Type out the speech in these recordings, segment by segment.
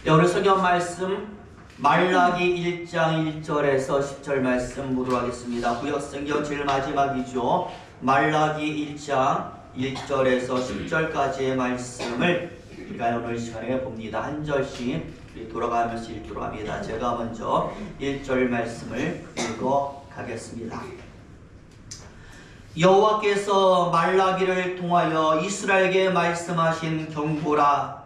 오늘 성경 말씀 말라기 1장 1절에서 10절 말씀 보도록 하겠습니다. 구약성경 제일 마지막이죠. 말라기 1장 1절에서 10절까지의 말씀을 우리가 오늘 시간에 봅니다. 한 절씩 돌아가면서 읽도록 합니다. 제가 먼저 1절 말씀을 읽어 가겠습니다. 여호와께서 말라기를 통하여 이스라엘에게 말씀하신 경고라.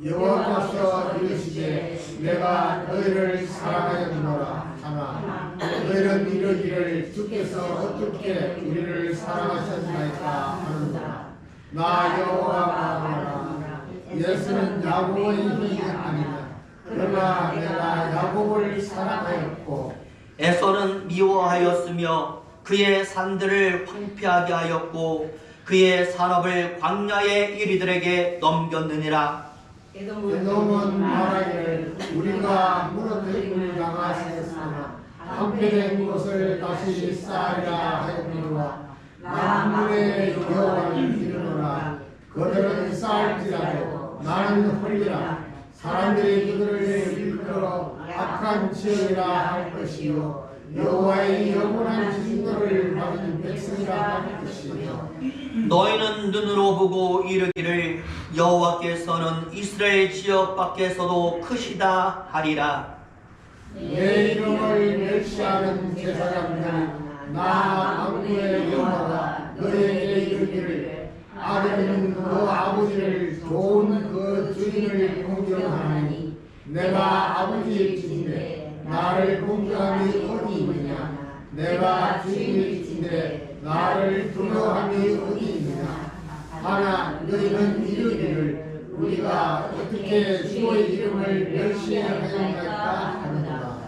여호와께서 이르시되 내가 너희를 사랑하였노라 하나 너희는 이르기를 주께서 어떻게 우리를 사랑하셨나이까 하는도다. 나 여호와가 말하노라. 예수는 야곱의 형이 아니냐. 그러나 내가 야곱을 사랑하였고 에서는 미워하였으며 그의 산들을 황폐하게 하였고 그의 산업을 광야의 이리들에게 넘겼느니라. 에돔은 말하기를 우리가 무너뜨림을 당하였으나 황폐된 곳을 다시 쌓으리라 하였노라. 만군의 여호와를 이르노라. 그들은 쌓을지라도 나는 홀리라. 사람들이 그들을 일컬어 악한 지혜라 할 것이요 여호와의 영원한 진노를 받은 백성이라 할 것이며 너희는 눈으로 보고 이르기를 여호와께서는 이스라엘 지역 밖에서도 크시다 하리라. 내 이름을 멸시하는 제사장들은 나 만군의 여호와가 너희에게 이르기를 아들은 그 아버지를 좋은 그 주인을 공경하나니 내가 아버지일진데 나를 공경함이 어디 있느냐. 내가 주인일진데 나를 두려워함이 어디 있느냐. 하나 너희는 이르기를 우리가 어떻게 주의 이름을 멸시하였나이까 하는도다.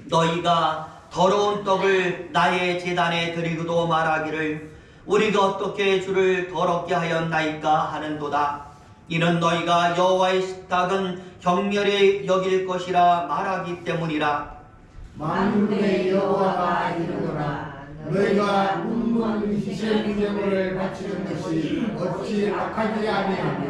너희가 더러운 떡을 나의 제단에 드리고도 말하기를 우리가 어떻게 주를 더럽게 하였나이까 하는도다. 이는 너희가 여호와의 식탁은 경멸히 여길 것이라 말하기 때문이라. 만군의 여호와가 이르노라. 너희가 문문 희생제물을 바치는 것이 어찌 악하지 아니하며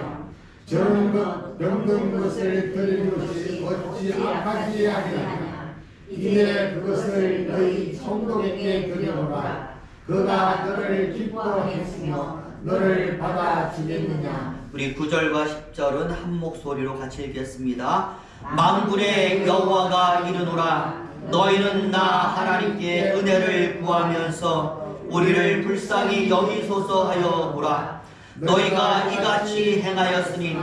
저런 것 병든 것을 드리는 것이 어찌 악하지 아니하냐. 이에 그것을 너희 성도에게 드려오라. 그가 너를 기뻐했으며 너를 받아주겠느냐. 우리 9절과 10절은 한 목소리로 같이 읽겠습니다. 만군의 여호와가 이르노라. 너희는 나 하나님께 은혜를 구하면서 우리를 불쌍히 여기소서 하여 보라. 너희가 이같이 행하였으니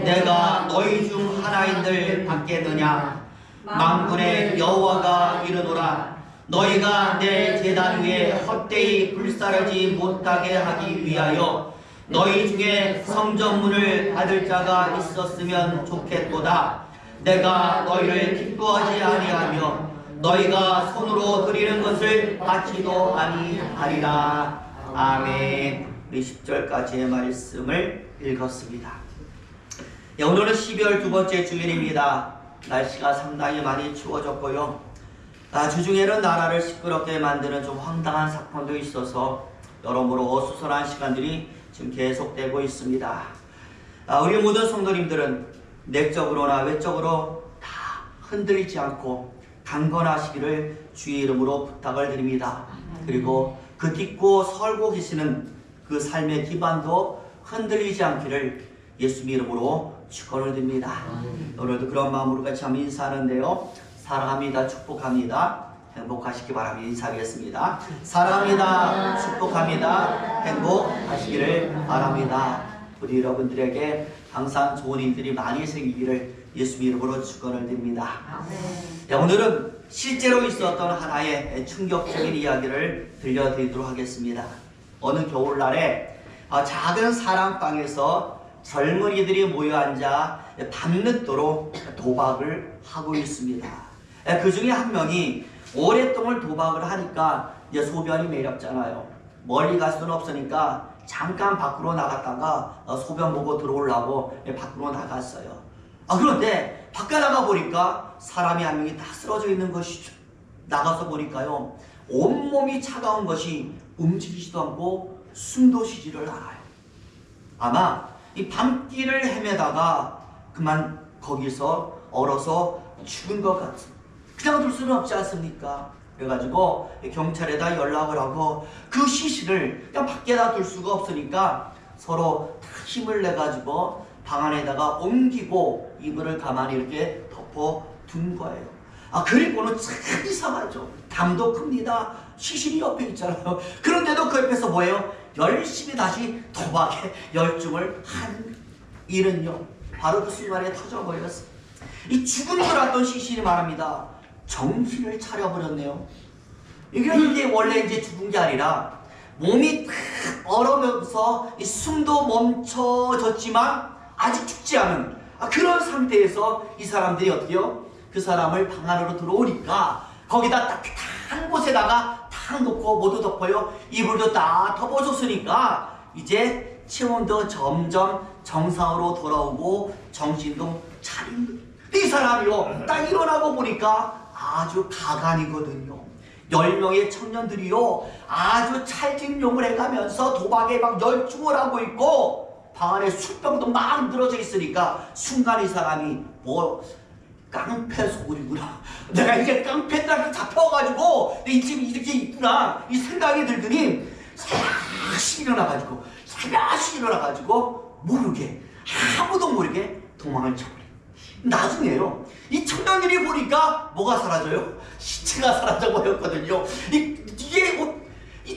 내가 너희 중 하나인들 받겠느냐. 만군의 여호와가 이르노라. 너희가 내 제단 위에 헛되이 불사르지 못하게 하기 위하여 너희 중에 성전문을 받을 자가 있었으면 좋겠도다. 내가 너희를 기뻐하지 아니하며 너희가 손으로 드리는 것을 받지도 아니하리라. 아멘. 우리 10절까지의 말씀을 읽었습니다. 오늘은 12월 두 번째 주일입니다. 날씨가 상당히 많이 추워졌고요. 주중에는 나라를 시끄럽게 만드는 좀 황당한 사건도 있어서 여러모로 어수선한 시간들이 지금 계속되고 있습니다. 우리 모든 성도님들은 내적으로나 외적으로 다 흔들리지 않고 강건하시기를 주의 이름으로 부탁을 드립니다. 그리고 그 딛고 설고 계시는 그 삶의 기반도 흔들리지 않기를 예수 이름으로 축원을 드립니다. 오늘도 그런 마음으로 같이 한번 인사하는데요. 사랑합니다. 축복합니다. 행복하시기 바랍니다. 인사하겠습니다. 사랑합니다. 축복합니다. 행복하시기를 바랍니다. 우리 여러분들에게 항상 좋은 일들이 많이 생기기를 예수 이름으로 축원을 드립니다. 오늘은 실제로 있었던 하나의 충격적인 이야기를 들려드리도록 하겠습니다. 어느 겨울날에 작은 사랑방에서 젊은이들이 모여 앉아 밤늦도록 도박을 하고 있습니다. 그 중에 한 명이 오랫동안 도박을 하니까 이제 소변이 매렵잖아요. 멀리 갈 수는 없으니까 잠깐 밖으로 나갔다가 소변 보고 들어오려고 밖으로 나갔어요. 그런데 밖에 나가 보니까 사람이 한 명이 다 쓰러져 있는 것이죠. 나가서 보니까요, 온몸이 차가운 것이 움직이지도 않고 숨도 쉬지를 않아요. 아마 이 밤길을 헤매다가 그만 거기서 얼어서 죽은 것 같은, 그냥 둘 수는 없지 않습니까? 그래가지고 경찰에다 연락을 하고 그 시신을 그냥 밖에다 둘 수가 없으니까 서로 다 힘을 내가지고 방 안에다가 옮기고 이불을 가만히 이렇게 덮어둔 거예요. 그리고는 참 이상하죠. 담도 큽니다. 시신이 옆에 있잖아요. 그런데도 그 옆에서 뭐예요? 열심히 다시 도박에 열중을 한 일은요, 바로 그 순간에 터져버렸어요. 이 죽은 줄 알았던 시신이 말합니다. 정신을 차려버렸네요. 이게 원래 이제 죽은 게 아니라 몸이 탁 얼어면서 이 숨도 멈춰졌지만 아직 죽지 않은 그런 상태에서 이 사람들이 어떻게요? 그 사람을 방 안으로 들어오니까 거기다 따뜻한 곳에다가 탁 놓고 모두 덮어요. 이불도 딱 덮어줬으니까 이제 체온도 점점 정상으로 돌아오고 정신도 차린 거예요. 이 사람이요, 딱 일어나고 보니까 아주 가관이거든요. 10명의 청년들이요, 아주 찰진 용을 해가면서 도박에 막 열중을 하고 있고 방 안에 술병도 막 늘어져 있으니까 순간 이 사람이 깡패 소굴이구나, 내가 이제 깡패들한테 잡혀가지고 이 집이 이렇게 있구나, 이 생각이 들더니 살며시 일어나가지고 모르게, 아무도 모르게 도망을 쳐버려요. 나중에요, 이 청년들이 보니까 뭐가 사라져요? 시체가 사라져 버렸거든요. 이게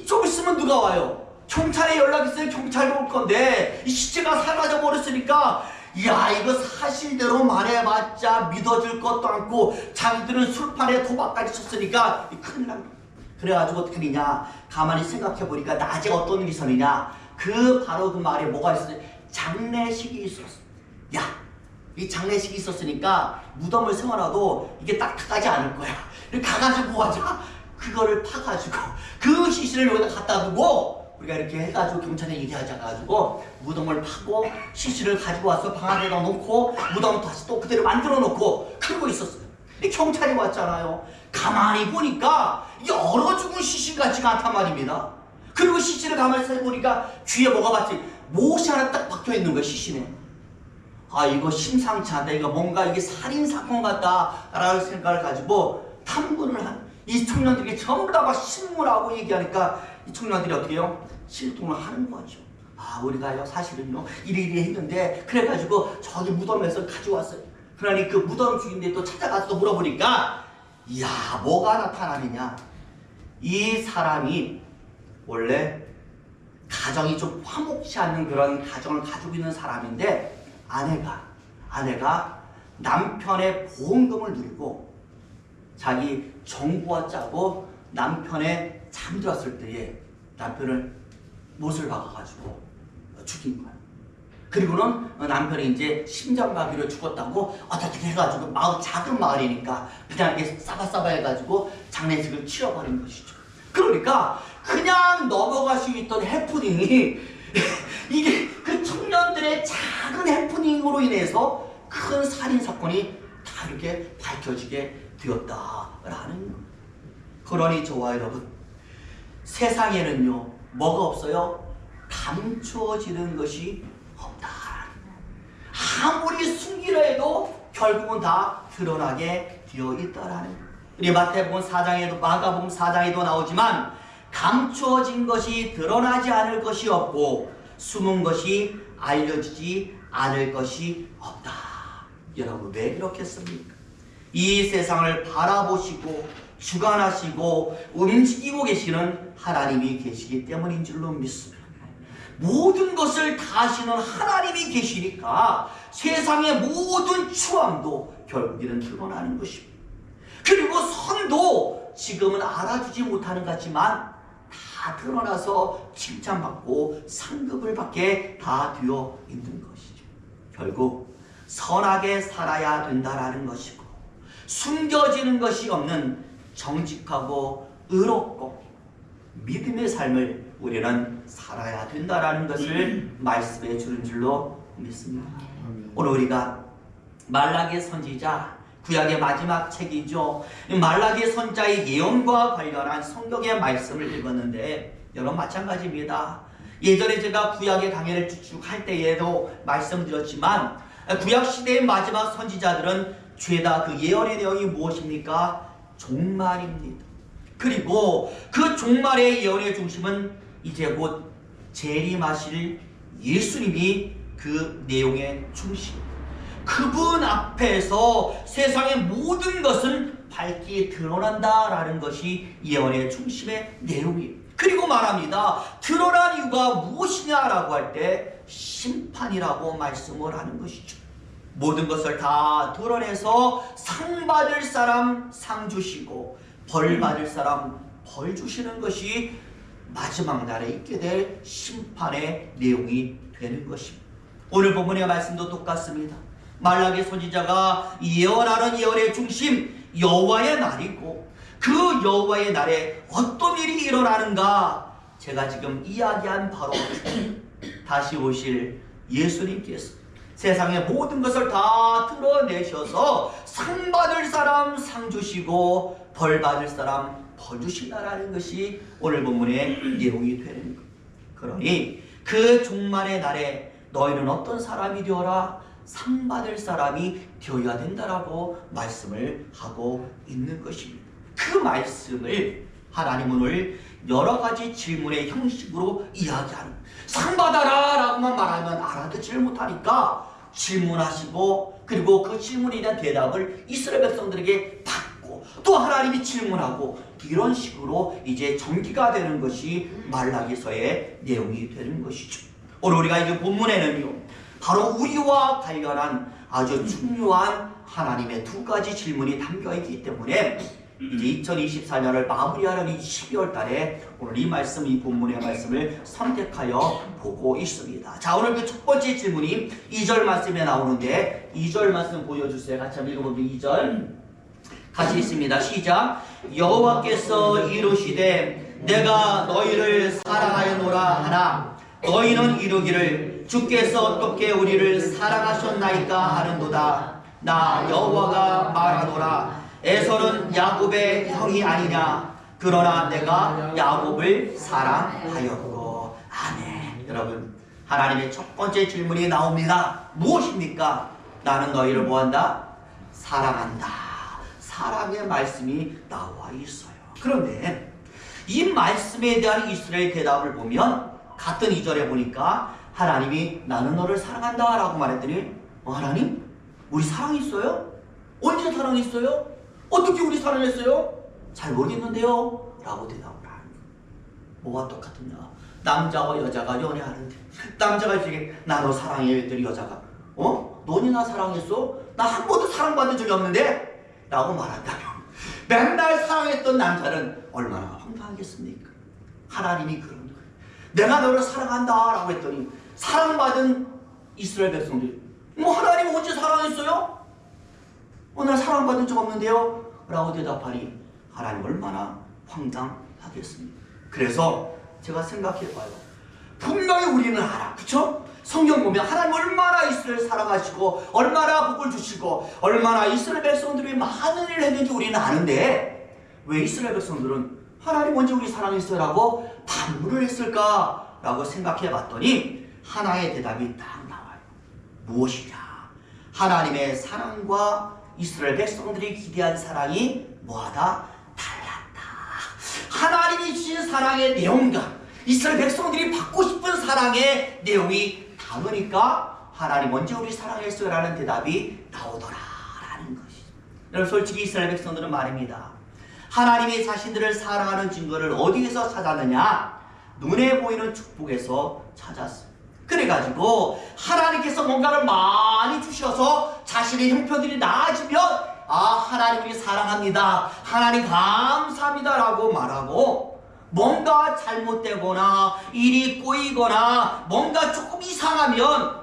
좀 있으면 누가 와요? 경찰에 연락이 있어요. 경찰도 올 건데 이 시체가 사라져 버렸으니까, 야, 이거 사실대로 말해봤자 믿어줄 것도 않고 자기들은 술판에 도박까지 쳤으니까 큰일 난 거야. 그래가지고 어떻게 되냐, 가만히 생각해보니까 낮에 어떤 일이 있었느냐, 바로 그 말에 뭐가 있었어요? 장례식이 있었어. 야, 이 장례식이 있었으니까 무덤을 세워놔도 이게 딱딱하지 않을 거야. 가가지고 뭐 하자? 그거를 파가지고 그 시신을 여기다 갖다 두고 우리가 이렇게 해가지고 경찰에 얘기하자 가지고 무덤을 파고 시신을 가지고 와서 방 안에다 놓고 무덤 다시 또 그대로 만들어 놓고 그러고 있었어요. 경찰이 왔잖아요. 가만히 보니까 이게 얼어 죽은 시신 같지가 않단 말입니다. 그리고 시신을 가만히 살펴보니까 귀에 뭐가 봤지? 못이 하나 딱 박혀 있는 거야, 시신에. 이거 심상치 않다. 이거 뭔가 이게 살인사건 같다라는 생각을 가지고 탐문을 한 이 청년들이 전부 다 막 신문하고 얘기하니까 이 청년들이 어떻게 해요? 실통을 하는 거죠. 우리가요, 사실은요, 이리 했는데, 그래가지고 저기 무덤에서 가져왔어요. 그러니 그 무덤 주인데 또 찾아가서 또 물어보니까, 이야, 뭐가 나타나느냐. 이 사람이 원래 가정이 좀 화목치 않는 그런 가정을 가지고 있는 사람인데, 아내가 남편의 보험금을 누리고 자기 정부와 짜고 남편의 잠들었을 때에 남편을 못을 박아가지고 죽인 거야. 그리고는 남편이 이제 심장마비로 죽었다고 어떻게 해가지고 작은 마을이니까 그냥 이렇게 싸바싸바 해가지고 장례식을 치러버린 것이죠. 그러니까 그냥 넘어갈 수 있던 해프닝이 이게 그 청년들의 작은 해프닝으로 인해서 큰 살인사건이 다 이렇게 밝혀지게 되었다라는. 그러니 저와 여러분, 세상에는요, 뭐가 없어요? 감추어지는 것이 없다. 아무리 숨기려 해도 결국은 다 드러나게 되어 있다라는. 우리 마태복음 4장에도 마가복음 4장에도 나오지만 감추어진 것이 드러나지 않을 것이 없고 숨은 것이 알려지지 않을 것이 없다. 여러분, 왜 이렇겠습니까? 이 세상을 바라보시고 주관하시고 움직이고 계시는 하나님이 계시기 때문인 줄로 믿습니다. 모든 것을 다 하시는 하나님이 계시니까 세상의 모든 추함도 결국에는 드러나는 것입니다. 그리고 선도 지금은 알아주지 못하는 것 같지만 다 드러나서 칭찬받고 상급을 받게 다 되어 있는 것이죠. 결국 선하게 살아야 된다라는 것이고, 숨겨지는 것이 없는 정직하고 의롭고 믿음의 삶을 우리는 살아야 된다라는 것을 말씀해 주는 줄로 믿습니다. 오늘 우리가 말라기 선지자, 구약의 마지막 책이죠. 말라기 선자의 예언과 관련한 성경의 말씀을 읽었는데, 여러분 마찬가지입니다. 예전에 제가 구약의 강해를 쭉 할 때에도 말씀드렸지만 구약시대의 마지막 선지자들은 죄다 그 예언의 내용이 무엇입니까? 종말입니다. 그리고 그 종말의 예언의 중심은 이제 곧 재림하실 예수님이 그 내용의 중심. 그분 앞에서 세상의 모든 것은 밝게 드러난다라는 것이 예언의 중심의 내용이에요. 그리고 말합니다. 드러난 이유가 무엇이냐라고 할 때 심판이라고 말씀을 하는 것이죠. 모든 것을 다 드러내서 상 받을 사람 상 주시고 벌 받을 사람 벌 주시는 것이 마지막 날에 있게 될 심판의 내용이 되는 것입니다. 오늘 본문의 말씀도 똑같습니다. 말라기 선지자가 예언하는 예언의 중심 여호와의 날이고 그 여호와의 날에 어떤 일이 일어나는가, 제가 지금 이야기한 바로 다시 오실 예수님께서 세상의 모든 것을 다 드러내셔서 상 받을 사람 상 주시고 벌 받을 사람 벌 주신다라는 것이 오늘 본문의 내용이 되는 것. 그러니 그 종말의 날에 너희는 어떤 사람이 되어라? 상 받을 사람이 되어야 된다라고 말씀을 하고 있는 것입니다. 그 말씀을 하나님은 오늘 여러 가지 질문의 형식으로 이야기하는, 상 받아라 라고만 말하면 알아듣지를 못하니까 질문하시고, 그리고 그 질문에 대한 대답을 이스라엘 백성들에게 받고 또 하나님이 질문하고, 이런 식으로 이제 전기가 되는 것이 말라기서의 내용이 되는 것이죠. 오늘 우리가 이 본문에는요, 바로 우리와 관련한 아주 중요한 하나님의 두 가지 질문이 담겨있기 때문에 이제 2024년을 마무리하는 이 12월 달에 오늘 이 말씀, 이 본문의 말씀을 선택하여 보고 있습니다. 자, 오늘 그 첫 번째 질문이 2절 말씀에 나오는데, 2절 말씀 보여주세요. 같이 한번 읽어보면 2절 같이 있습니다. 시작. 여호와께서 이르시되 내가 너희를 사랑하여노라 하나 너희는 이르기를 주께서 어떻게 우리를 사랑하셨나이까 하는도다. 나 여호와가 말하노라. 에서는 야곱의 형이 아니냐. 그러나 내가 야곱을 사랑하였고. 아멘. 여러분, 하나님의 첫 번째 질문이 나옵니다. 무엇입니까? 나는 너희를 뭐한다? 사랑한다. 사랑의 말씀이 나와 있어요. 그런데 이 말씀에 대한 이스라엘 대답을 보면 같은 2절에 보니까 하나님이 나는 너를 사랑한다 라고 말했더니, 하나님? 우리 사랑했어요? 언제 사랑했어요? 어떻게 우리 사랑했어요? 잘 모르겠는데요? 라고 대답을 하는 거예요. 뭐가 똑같으냐? 남자와 여자가 연애하는데 남자가 이렇게 나 너 사랑해 했더니 여자가 너니 나 사랑했어? 나 한 번도 사랑받은 적이 없는데? 라고 말한다면 맨날 사랑했던 남자는 얼마나 황당하겠습니까? 하나님이 그런 거예요. 내가 너를 사랑한다 라고 했더니 사랑받은 이스라엘 백성들이 하나님 언제 사랑했어요? 나 사랑받은 적 없는데요? 라고 대답하니 하나님 얼마나 황당하겠습니까? 그래서 제가 생각해봐요. 분명히 우리는 알아. 그쵸? 성경 보면 하나님 얼마나 이스라엘 사랑하시고 얼마나 복을 주시고 얼마나 이스라엘 백성들이 많은 일을 했는지 우리는 아는데, 왜 이스라엘 백성들은 하나님 언제 우리 사랑했어요? 라고 반문을 했을까? 라고 생각해 봤더니 하나의 대답이 딱 나와요. 무엇이냐? 하나님의 사랑과 이스라엘 백성들이 기대한 사랑이 뭐하다? 달랐다. 하나님이 주신 사랑의 내용과 이스라엘 백성들이 받고 싶은 사랑의 내용이 다르니까 하나님 언제 우리 사랑했어요? 라는 대답이 나오더라 라는 것이죠. 여러분, 솔직히 이스라엘 백성들은 말입니다. 하나님이 자신들을 사랑하는 증거를 어디에서 찾았느냐? 눈에 보이는 축복에서 찾았어요. 그래가지고 하나님께서 뭔가를 많이 주셔서 자신의 형편들이 나아지면 하나님 우리 사랑합니다, 하나님 감사합니다 라고 말하고, 뭔가 잘못되거나 일이 꼬이거나 뭔가 조금 이상하면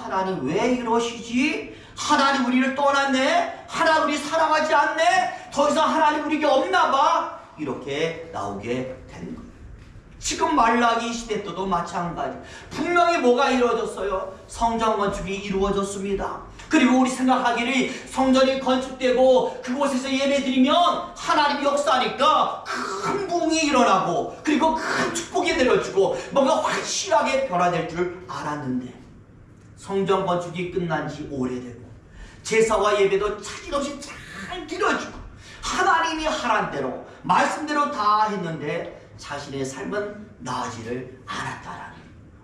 하나님 왜 이러시지? 하나님 우리를 떠났네? 하나님 우리 사랑하지 않네? 더 이상 하나님 우리에게 없나봐? 이렇게 나오게 되는 거예요. 지금 말라기 시대 때도 마찬가지. 분명히 뭐가 이루어졌어요? 성전 건축이 이루어졌습니다. 그리고 우리 생각하기를 성전이 건축되고 그곳에서 예배드리면 하나님이 역사하니까 큰 부흥이 일어나고 그리고 큰 축복이 내려주고 뭔가 확실하게 변화될 줄 알았는데, 성전 건축이 끝난 지 오래되고 제사와 예배도 차질없이 잘 드려지고 하나님이 하란 대로 말씀대로 다 했는데 자신의 삶은 나아지를 않았다라는,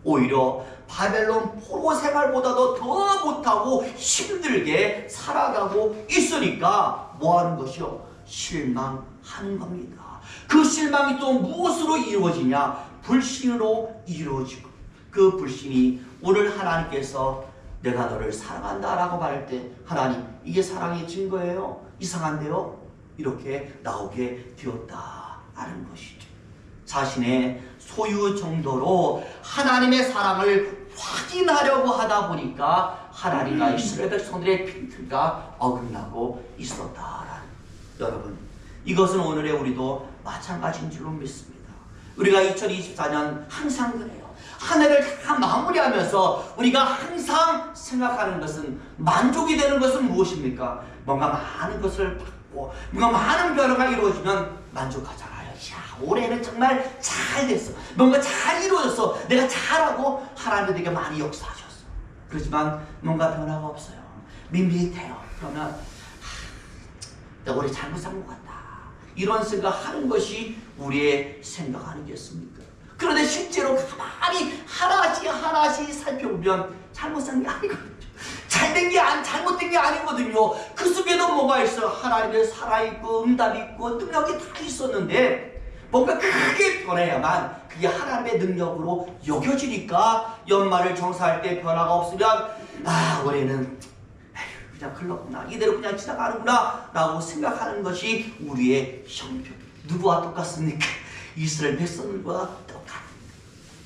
오히려 바벨론 포로 생활보다도 더 못하고 힘들게 살아가고 있으니까 뭐하는 것이요? 실망하는 겁니다. 그 실망이 또 무엇으로 이루어지냐? 불신으로 이루어지고, 그 불신이 오늘 하나님께서 내가 너를 사랑한다 라고 말할 때 하나님, 이게 사랑의 증거예요? 이상한데요? 이렇게 나오게 되었다라는 것이죠. 자신의 소유 정도로 하나님의 사랑을 확인하려고 하다 보니까 하나님과 이스라엘 백성들의 핀트가 어긋나고 있었다라는, 여러분, 이것은 오늘의 우리도 마찬가지인 줄로 믿습니다. 우리가 2024년 항상 그래요. 한 해를 다 마무리하면서 우리가 항상 생각하는 것은, 만족이 되는 것은 무엇입니까? 뭔가 많은 것을 받고 뭔가 많은 변화가 이루어지면 만족하잖아요. 야, 올해는 정말 잘 됐어. 뭔가 잘 이루어졌어. 내가 잘하고 하나님이 되게 많이 역사하셨어. 그렇지만 뭔가 변화가 없어요. 밋밋해요. 그러면 내가 올해 잘못 산 것 같다, 이런 생각하는 것이 우리의 생각 아니겠습니까? 그런데 실제로 가만히 하나씩 살펴보면 잘못 산 게 아니거든요. 잘된 게 잘못된 게 아니거든요. 그 속에도 뭐가 있어요? 하나님의 살아있고 응답이 있고 능력이 다 있었는데 뭔가 크게 변해야만 그게 하나님의 능력으로 여겨지니까 연말을 정사할 때 변화가 없으면 올해는 그냥 흘렀구나, 이대로 그냥 지나가는구나 라고 생각하는 것이 우리의 형편. 누구와 똑같습니까? 이스라엘 백성들과 똑같습니다.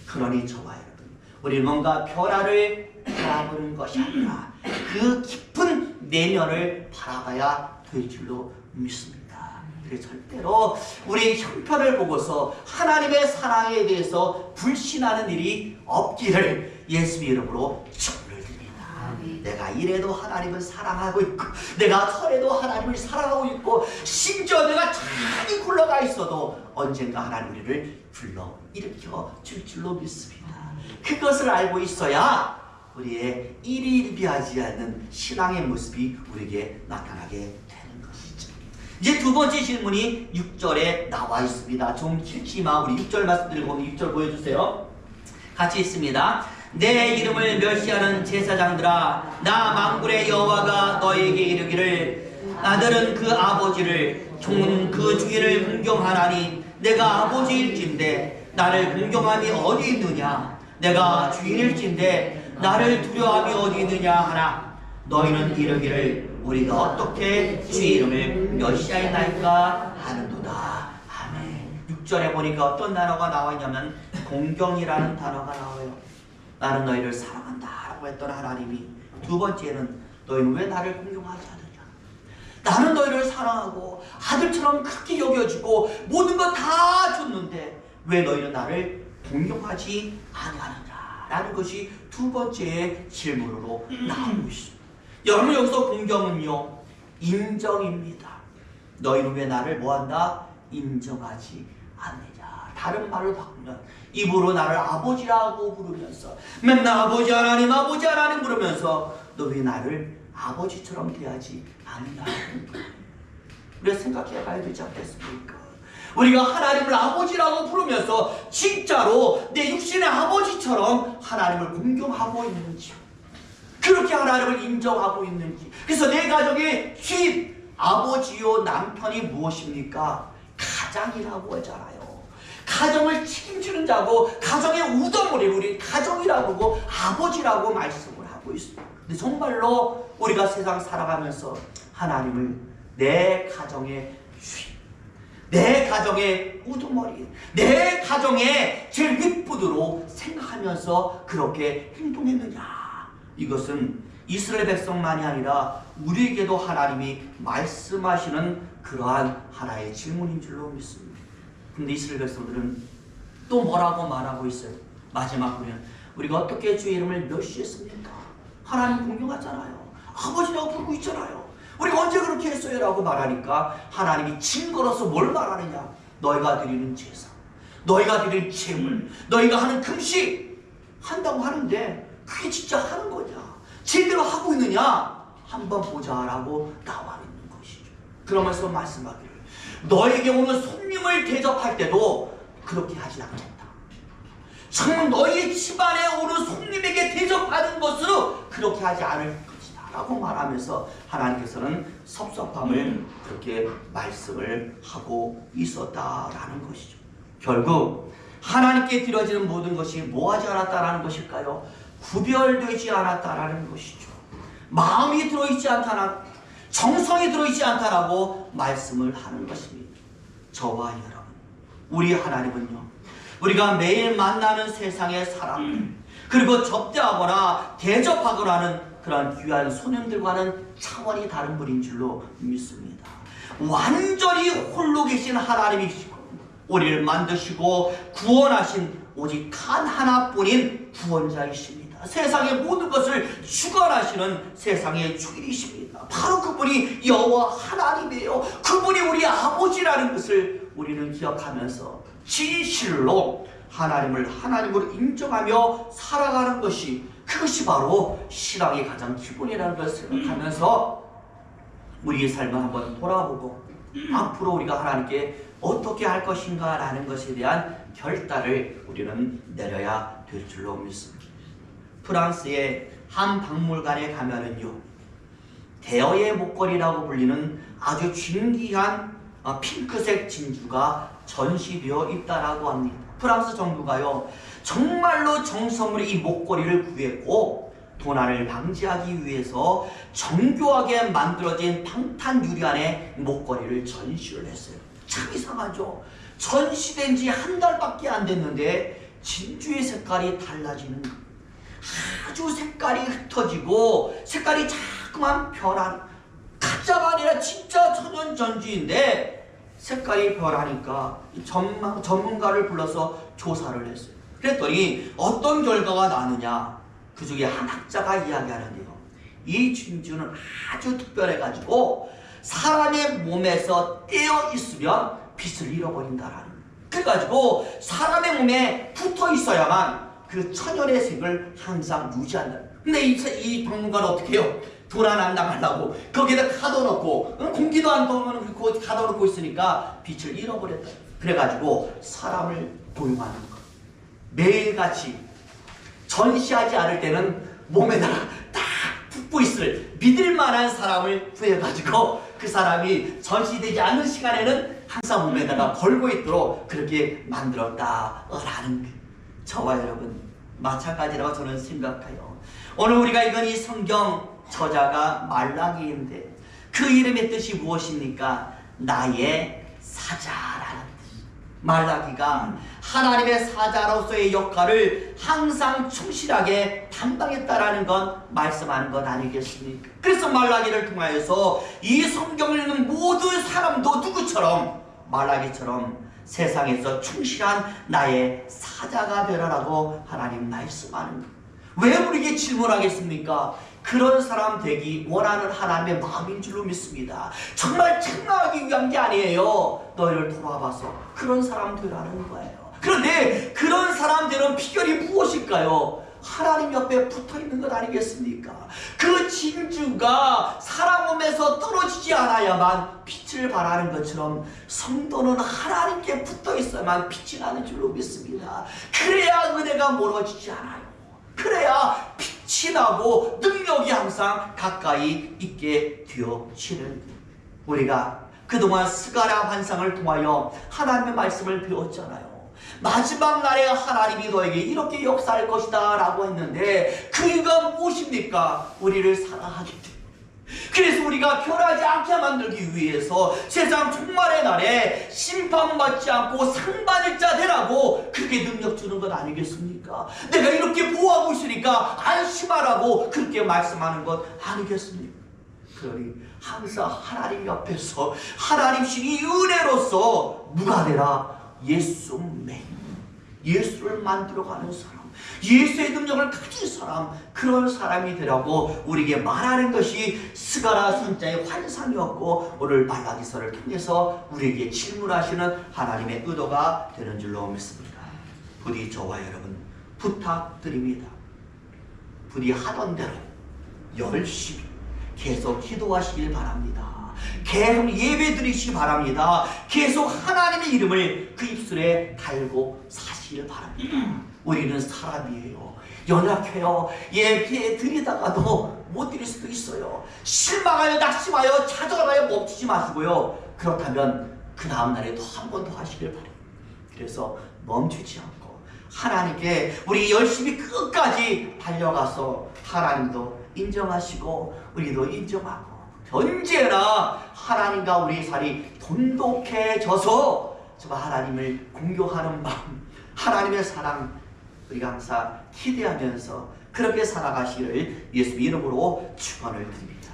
그러니 저와 여러분, 우리 뭔가 변화를 바라보는 것이 아니라 그 깊은 내면을 바라봐야 될 줄로 믿습니다. 그래서 절대로 우리 형편을 보고서 하나님의 사랑에 대해서 불신하는 일이 없기를 예수의 이름으로 축원을 드립니다. 내가 이래도 하나님을 사랑하고 있고, 내가 저래도 하나님을 사랑하고 있고, 심지어 내가 잘 굴러가 있어도 언젠가 하나님 우리를 불러일으켜 줄 줄로 믿습니다. 그것을 알고 있어야 우리의 일일비하지 않는 신앙의 모습이 우리에게 나타나게 되는 것이죠. 이제 두 번째 질문이 6절에 나와 있습니다. 좀 길지만 우리 6절 말씀 들고 6절 보여주세요. 같이 있습니다. 내 이름을 멸시하는 제사장들아, 나 만군의 여호와가 너에게 이르기를, 아들은 그 아버지를, 종은 그 주인을 공경하나니 내가 아버지일진데 나를 공경함이 어디 있느냐? 내가 주인일진데 나를 두려워함이 어디 있느냐 하나, 너희는 이르기를 우리가 어떻게 주의 이름을 멸시하였나이까 하는도다. 아멘. 6절에 보니까 어떤 단어가 나와 있냐면 공경이라는 단어가 나와요. 나는 너희를 사랑한다 라고 했던 하나님이, 두 번째는 너희는 왜 나를 공경하지 않느냐? 나는 너희를 사랑하고 아들처럼 그렇게 여겨주고 모든 것 다 줬는데 왜 너희는 나를 공경하지 아니하느냐 라는 것이 두 번째의 질문으로 나오고 있습니다. 여러분, 여기서 공경은요, 인정입니다. 너희는 왜 나를 뭐한다? 인정하지 않느냐. 다른 말로 바꾸면 입으로 나를 아버지라고 부르면서 맨날 아버지 하나님 부르면서 너 왜 나를 아버지처럼 대하지 않느냐는 거예요. 우리가 생각해 봐야 되지 않겠습니까? 우리가 하나님을 아버지라고 부르면서 진짜로 내 육신의 아버지처럼 하나님을 공경하고 있는지, 그렇게 하나님을 인정하고 있는지. 그래서 내 가정의 주인, 아버지요 남편이 무엇입니까? 가장이라고 하잖아요. 가정을 책임지는 자고 가정의 우두머리를 우리 가정이라고 하고 아버지라고 말씀을 하고 있습니다. 근데 정말로 우리가 세상 살아가면서 하나님을 내 가정의 주인, 내 가정의 우두머리, 내 가정의 제일 윗부두로 생각하면서 그렇게 행동했느냐? 이것은 이스라엘 백성만이 아니라 우리에게도 하나님이 말씀하시는 그러한 하나의 질문인 줄로 믿습니다. 근데 이스라엘 백성들은 또 뭐라고 말하고 있어요? 마지막 보면 우리가 어떻게 주의 이름을 멸시했습니까? 하나님 공경하잖아요. 아버지라고 부르고 있잖아요. 우리가 언제 그렇게 했어요? 라고 말하니까 하나님이 증거로서 뭘 말하느냐? 너희가 드리는 제사, 너희가 드리는 제물, 너희가 하는 금식 한다고 하는데 그게 진짜 하는 거냐? 제대로 하고 있느냐? 한번 보자라고 나와 있는 것이죠. 그러면서 말씀하기를 너에게 오는 손님을 대접할 때도 그렇게 하지 않겠다. 정말 너희 집안에 오는 손님에게 대접하는 것으로 그렇게 하지 않을 것이다 라고 말하면서 하나님께서는 섭섭함을 그렇게 말씀을 하고 있었다라는 것이죠. 결국 하나님께 드려지는 모든 것이 뭐하지 않았다라는 것일까요? 구별되지 않았다라는 것이죠. 마음이 들어있지 않다나 정성이 들어있지 않다라고 말씀을 하는 것입니다. 저와 여러분, 우리 하나님은요, 우리가 매일 만나는 세상의 사람들, 그리고 접대하거나 대접하거나 하는 그런 귀한 손님들과는 차원이 다른 분인 줄로 믿습니다. 완전히 홀로 계신 하나님이시고 우리를 만드시고 구원하신 오직 단 하나뿐인 구원자이십니다. 세상의 모든 것을 주관하시는 세상의 주인이십니다. 바로 그분이 여호와 하나님이에요. 그분이 우리 아버지라는 것을 우리는 기억하면서 진실로 하나님을 하나님으로 인정하며 살아가는 것이, 그것이 바로 신앙의 가장 기본이라는 것을 생각하면서 우리의 삶을 한번 돌아보고 앞으로 우리가 하나님께 어떻게 할 것인가 라는 것에 대한 결단을 우리는 내려야 될 줄로 믿습니다. 프랑스의 한 박물관에 가면은요, 대여의 목걸이라고 불리는 아주 진귀한 핑크색 진주가 전시되어 있다라고 합니다. 프랑스 정부가요, 정말로 정성으로 이 목걸이를 구했고 도난을 방지하기 위해서 정교하게 만들어진 방탄 유리안의 목걸이를 전시를 했어요. 참 이상하죠? 전시된 지 한 달밖에 안 됐는데 진주의 색깔이 달라지는 거예요. 아주 색깔이 흩어지고 색깔이 자꾸만 변하는, 가짜가 아니라 진짜 천연 전주인데 색깔이 변하니까 전문가를 불러서 조사를 했어요. 그랬더니 어떤 결과가 나느냐, 그 중에 한 학자가 이야기하는데요, 이 진주는 아주 특별해가지고 사람의 몸에서 떼어 있으면 빛을 잃어버린다라는 거예요. 그래가지고 사람의 몸에 붙어 있어야만 그 천연의 색을 항상 유지한다. 근데 이 박물관은 어떻게 해요? 도난 안 당하려고 거기에다 가둬놓고 공기도 안 통하면 그거 가둬놓고 있으니까 빛을 잃어버렸다. 그래가지고 사람을 도용하는 거, 매일같이 전시하지 않을 때는 몸에다가 딱 붙고 있을 믿을 만한 사람을 구해가지고 그 사람이 전시되지 않는 시간에는 항상 몸에다가 걸고 있도록 그렇게 만들었다라는, 저와 여러분 마찬가지라고 저는 생각해요. 오늘 우리가 읽은 이 성경 저자가 말라기인데 그 이름의 뜻이 무엇입니까? 나의 사자라는 뜻. 말라기가 하나님의 사자로서의 역할을 항상 충실하게 담당했다라는 건 말씀하는 것 아니겠습니까? 그래서 말라기를 통하여서 이 성경을 읽는 모든 사람도 누구처럼, 말라기처럼 세상에서 충실한 나의 사자가 되라라고 하나님 말씀하는 것. 왜 우리에게 질문하겠습니까? 그런 사람 되기 원하는 하나님의 마음인 줄로 믿습니다. 정말 책망하기 위한 게 아니에요. 너희를 돌아봐서 그런 사람 되라는 거예요. 그런데 그런 사람들은 비결이 무엇일까요? 하나님 옆에 붙어있는 것 아니겠습니까? 그 진주가 사람 몸에서 떨어지지 않아야만 빛을 발하는 것처럼 성도는 하나님께 붙어있어야만 빛이 나는 줄로 믿습니다. 그래야 은혜가 멀어지지 않아요. 그래야 빛이 나고 능력이 항상 가까이 있게 되어지는, 우리가 그동안 스가랴 환상을 통하여 하나님의 말씀을 배웠잖아요. 마지막 날에 하나님이 너에게 이렇게 역사할 것이다 라고 했는데 그 이유가 무엇입니까? 우리를 사랑하기 때문에. 그래서 우리가 변하지 않게 만들기 위해서 세상 종말의 날에 심판받지 않고 상받을 자 되라고 그렇게 능력 주는 것 아니겠습니까? 내가 이렇게 보호하고 있으니까 안심하라고 그렇게 말씀하는 것 아니겠습니까? 그러니 항상 하나님 옆에서 하나님신이 은혜로서 누가 되라? 예수를 만들어가는 사람, 예수의 능력을 가진 사람, 그런 사람이 되라고 우리에게 말하는 것이 스가랴 선자의 환상이었고 오늘 말라기서를 통해서 우리에게 질문하시는 하나님의 의도가 되는 줄로 믿습니다. 부디 저와 여러분 부탁드립니다. 부디 하던 대로 열심히 계속 기도하시길 바랍니다. 계속 예배 드리시기 바랍니다. 계속 하나님의 이름을 그 입술에 달고 사시길 바랍니다. 우리는 사람이에요. 연약해요. 예배 드리다가도 못 드릴 수도 있어요. 실망하여 낙심하여 좌절하여 멈추지 마시고요. 그렇다면 그 다음날에 또 한 번 더 하시길 바랍니다. 그래서 멈추지 않고 하나님께 우리 열심히 끝까지 달려가서 하나님도 인정하시고 우리도 인정하고 언제나 하나님과 우리 살이 돈독해져서 정말 하나님을 공경하는 마음, 하나님의 사랑 우리가 항상 기대하면서 그렇게 살아가시기를 예수 이름으로 축원을 드립니다.